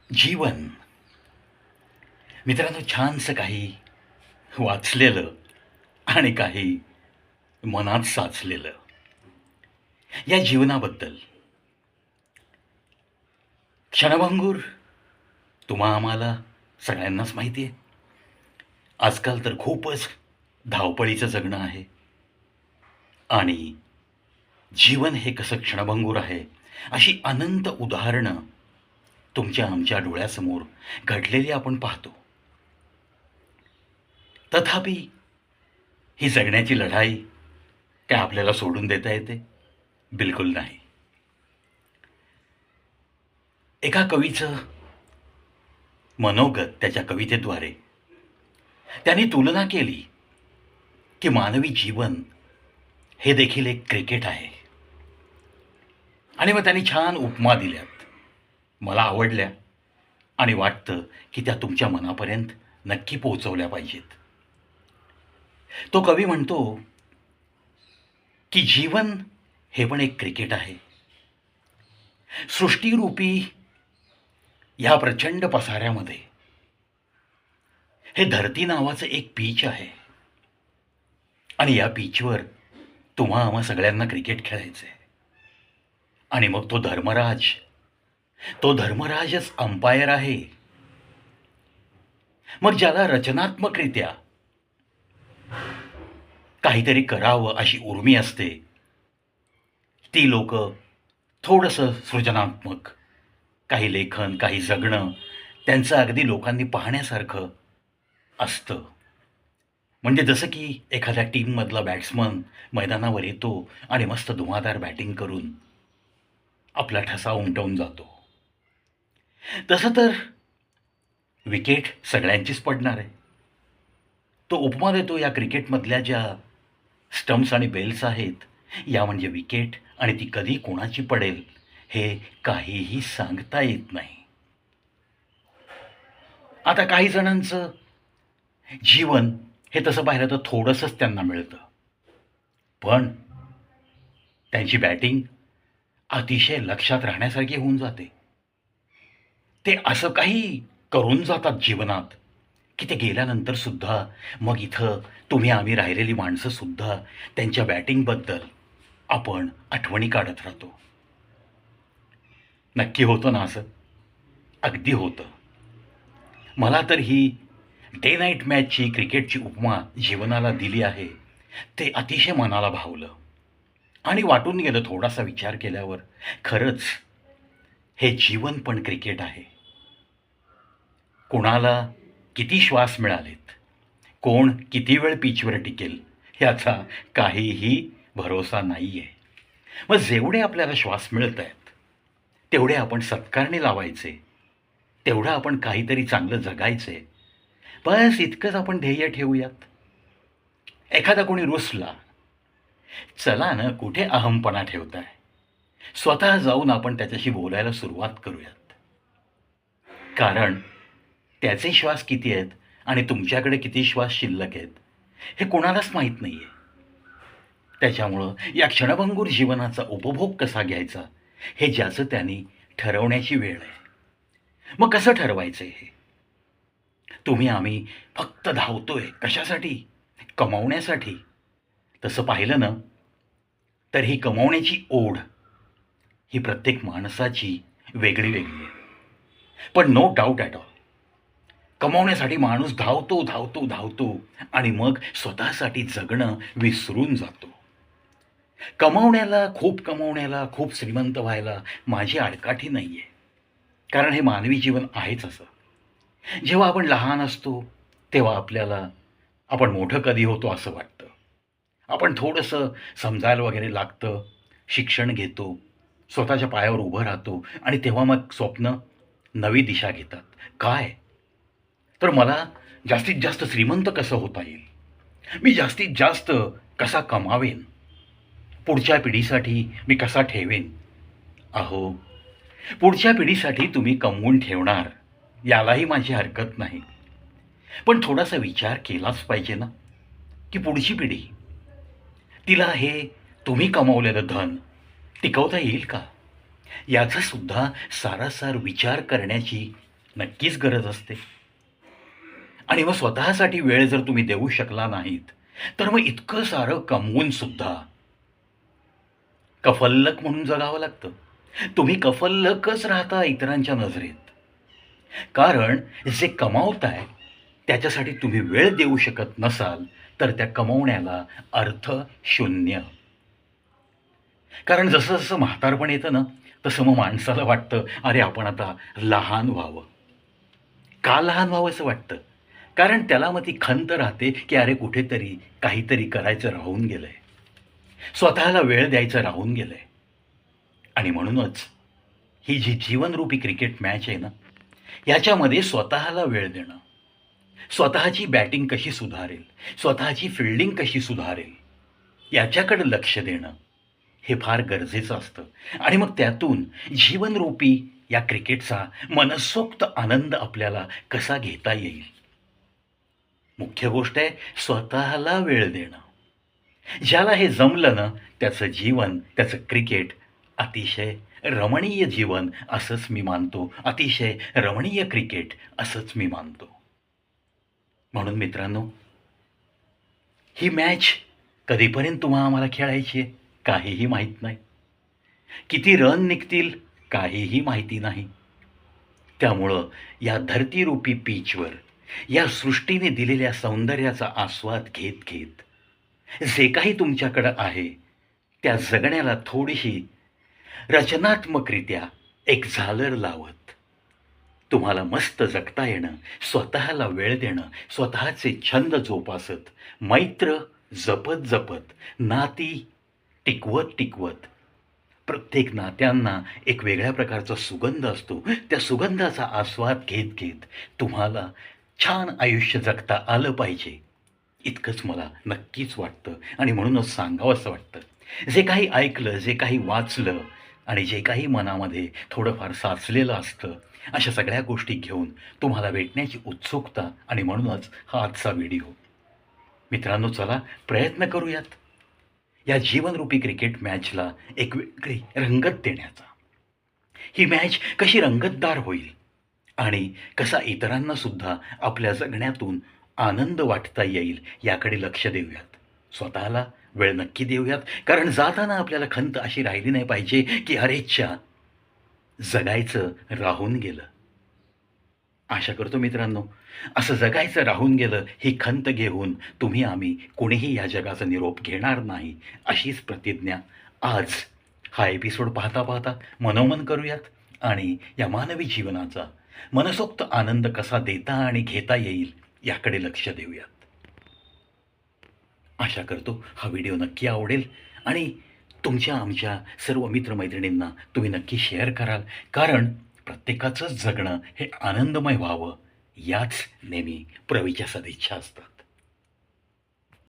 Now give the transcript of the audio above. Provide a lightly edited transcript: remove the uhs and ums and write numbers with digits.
जीवन मित्रांनो छानसं काही वाचलेलं आणि काही मनात साचलेलं या जीवनाबद्दल क्षणभंगूर तुम्हा आम्हाला सगळ्यांनाच माहिती आहे. आजकाल तर खूपच धावपळीचं जगणं आहे आणि जीवन हे कसं क्षणभंगूर आहे अशी अनंत उदाहरणं तुमच्या आमच्या डोळ्यासमोर घडलेली आपण पाहतो. तथापि ही जगण्याची लढाई काय आपल्याला सोडून देता येते? बिलकुल नाही. एका कवीचं मनोगत त्याच्या कवितेद्वारे त्यांनी तुलना केली की मानवी जीवन हे देखील एक क्रिकेट आहे. आणि मग त्यांनी छान उपमा दिल्यात. मला आवडल्या आणि वाटतं की त्या तुमच्या मनापर्यंत नक्की पोहोचवल्या पाहिजेत. तो कवी म्हणतो की जीवन हे पण एक क्रिकेट आहे. सृष्टीरूपी ह्या प्रचंड पसाऱ्यामध्ये हे धरती नावाचं एक पीच आहे आणि या पीचवर तुम्हा आम्हा सगळ्यांना क्रिकेट खेळायचं आहे. आणि मग तो धर्मराजच अंपायर आहे. मग ज्याला रचनात्मकरित्या काहीतरी करावं अशी उर्मी असते, ती लोक थोडंसं सृजनात्मक काही लेखन, काही जगणं त्यांचं अगदी लोकांनी पाहण्यासारखं असतं. म्हणजे जसं की एखाद्या टीममधला बॅट्समन मैदानावर येतो आणि मस्त धुमादार बॅटिंग करून आपला ठसा उमटवून जातो. तसं तर विकेट सगळ्यांचीच पडणार आहे. तो उपमा देतो या क्रिकेटमधल्या ज्या स्टम्प्स आणि बेल्स आहेत, या म्हणजे विकेट आणि ती कधी कोणाची पडेल हे काहीही सांगता येत नाही. आता काही जणांचं जीवन हे तसं पाहिलं तर थोडंसंच त्यांना मिळतं, पण त्यांची बॅटिंग अतिशय लक्षात राहण्यासारखी होऊन जाते. ते असं काही करून जातात जीवनात की ते गेल्यानंतर सुद्धा मग इथं तुम्ही आम्ही राहिलेली माणसं सुद्धा त्यांच्या बॅटिंगबद्दल आपण आठवणी काढत राहतो. नक्की होतं ना असं? अगदी होतं. मला तर ही डे नाईट मॅचची क्रिकेटची उपमा जीवनाला दिली आहे ते अतिशय मनाला भावलं आणि वाटून गेलं थोडासा विचार केल्यावर. खरंच हे जीवन पण क्रिकेट आहे. कोणाला किती श्वास मिळालेत, कोण किती वेळ पिचवर टिकेल याचा काहीही भरोसा नाही आहे. मग जेवढे आपल्याला श्वास मिळत आहेत तेवढे आपण सत्कारणी लावायचे, तेवढं आपण काहीतरी चांगलं जगायचे. बस इतकंच आपण ध्येय ठेवूयात. एखादा कोणी रुसला, चला ना कुठे अहमपणा ठेवताय, स्वतः जाऊन आपण त्याच्याशी बोलायला सुरुवात करूयात. कारण त्याचे श्वास किती आहेत आणि तुमच्याकडे किती श्वास शिल्लक आहेत हे कोणालाच माहीत नाही आहे. त्याच्यामुळं या क्षणभंगूर जीवनाचा उपभोग कसा घ्यायचा हे ज्याचं त्यांनी ठरवण्याची वेळ आहे. मग कसं ठरवायचं हे? तुम्ही आम्ही फक्त धावतोय कशासाठी? कमावण्यासाठी. तसं पाहिलं ना तर ही कमावण्याची ओढ ही प्रत्येक माणसाची वेगळी वेगळी आहे. पण नो डाऊट ॲट ऑल कमावण्यासाठी माणूस धावतो धावतो धावतो आणि मग स्वतःसाठी जगणं विसरून जातो. कमावण्याला खूप श्रीमंत व्हायला माझी आडकाठी नाही आहे. कारण हे मानवी जीवन आहेच असं. जेव्हा आपण लहान असतो तेव्हा आपल्याला आपण मोठं कधी होतो असं वाटतं. आपण थोडंसं समजायला वगैरे लागतं, शिक्षण घेतो, स्वतःच्या पायावर उभं राहतो आणि तेव्हा मग स्वप्न नवी दिशा घेतात. काय? तर मला जास्तीत जास्त श्रीमंत कसं होता येईल, मी जास्तीत जास्त कसा कमावेन, पुढच्या पिढीसाठी मी कसा ठेवेन. अहो, पुढच्या पिढीसाठी तुम्ही कमवून ठेवणार यालाही माझी हरकत नाही. पण थोडासा विचार केलाच पाहिजे ना की पुढची पिढी तिला हे तुम्ही कमावलेलं धन टिकवता येईल का, याचा सुद्धा सारासार विचार करण्याची नक्कीच गरज असते. आणि मग स्वतःसाठी वेळ जर तुम्ही देऊ शकला नाहीत, तर मग इतकं सारं कमवून सुद्धा कफल्लक म्हणून जगावं लागतं. तुम्ही कफल्लकच राहता इतरांच्या नजरेत. कारण जे कमावताय त्याच्यासाठी तुम्ही वेळ देऊ शकत नसाल, तर त्या कमवण्याला अर्थ शून्य. कारण जसं-जसं म्हातारपण येतं ना, तसं मग माणसाला वाटतं, अरे आपण आता लहान व्हावं. का लहान व्हावंसं वाटतं? कारण त्याला मग ती खंत राहते, की अरे कुठेतरी काहीतरी करायचं राहून गेलंय. स्वतःला वेळ द्यायचं राहून गेलंय. आणि म्हणूनच ही जी जीवनरूपी क्रिकेट मॅच आहे ना, याच्यामध्ये स्वतःला वेळ देणं, स्वतःची बॅटिंग कशी सुधारेल, स्वतःची फील्डिंग कशी सुधारेल, याच्याकडे लक्ष देणं, हे फार गरजेचं असतं. आणि मग त्यातून जीवनरूपी या क्रिकेटचा मनसोक्त आनंद आपल्याला कसा घेता येईल. मुख्य गोष्ट आहे स्वतःला वेळ देणं. ज्याला हे जमलं ना, त्याचं जीवन, त्याचं क्रिकेट अतिशय रमणीय जीवन असंच मी मानतो. अतिशय रमणीय क्रिकेट असंच मी मानतो. म्हणून मित्रांनो, ही मॅच कधीपर्यंत तुम्हा आम्हाला खेळायची आहे, काहीही माहीत नाही. किती रन निघतील, काहीही माहिती नाही. त्यामुळं या धरतीरूपी पिचवर, या सृष्टीने दिलेल्या सौंदर्याचा आस्वाद घेत-घेत, जे काही तुमच्याकडं आहे, त्या जगण्याला थोडीशी रचनात्मकरित्या एक झालर लावत, तुम्हाला मस्त जगता येणं, स्वतःला वेळ देणं, स्वतःचे छंद जोपासत, मैत्र जपत-जपत, नाती टिकवत-टिकवत, प्रत्येक नात्यांना एक वेगळ्या प्रकारचा सुगंध असतो. त्या सुगंधाचा आस्वाद घेत-घेत तुम्हाला छान आयुष्य जगता आलं पाहिजे, इतकंच मला नक्कीच वाटतं आणि म्हणूनच सांगावसं वाटतं. जे काही ऐकलं, जे काही वाचलं आणि जे काही मनामध्ये थोडंफार साचलेलं असतं, अशा सगळ्या गोष्टी घेऊन तुम्हाला भेटण्याची उत्सुकता आणि म्हणूनच हा आजचा व्हिडिओ. मित्रांनो, चला प्रयत्न करूयात या जीवनरूपी क्रिकेट मॅचला एक वेगळी रंगत देण्याचा. ही मॅच कशी रंगतदार होईल आणि कसा इतरांना सुद्धा आपल्या जगण्यातून आनंद वाटता येईल याकडे लक्ष देऊयात. स्वतःला वेळ नक्की देऊयात, कारण जाताना आपल्याला खंत अशी राहिली नाही पाहिजे, की अरेच्छा, जगायचं राहून गेलं. आशा करतो मित्रांनो, असं जगायचं राहून गेलं ही खंत घेऊन तुम्ही आम्ही कोणीही या जगाचा निरोप घेणार नाही, अशीच प्रतिज्ञा आज हा एपिसोड पाहता पाहता मनोमन करूयात आणि या मानवी जीवनाचा मनसोक्त आनंद कसा देता आणि घेता येईल याकडे लक्ष देऊयात. आशा करतो हा व्हिडिओ नक्की आवडेल आणि तुमच्या आमच्या सर्व मित्रमैत्रिणींना तुम्ही नक्की शेअर कराल, कारण प्रत्येकाचंच जगणं हे आनंदमय व्हावं याच नेहमी प्रवीच्या सदिच्छा असतात.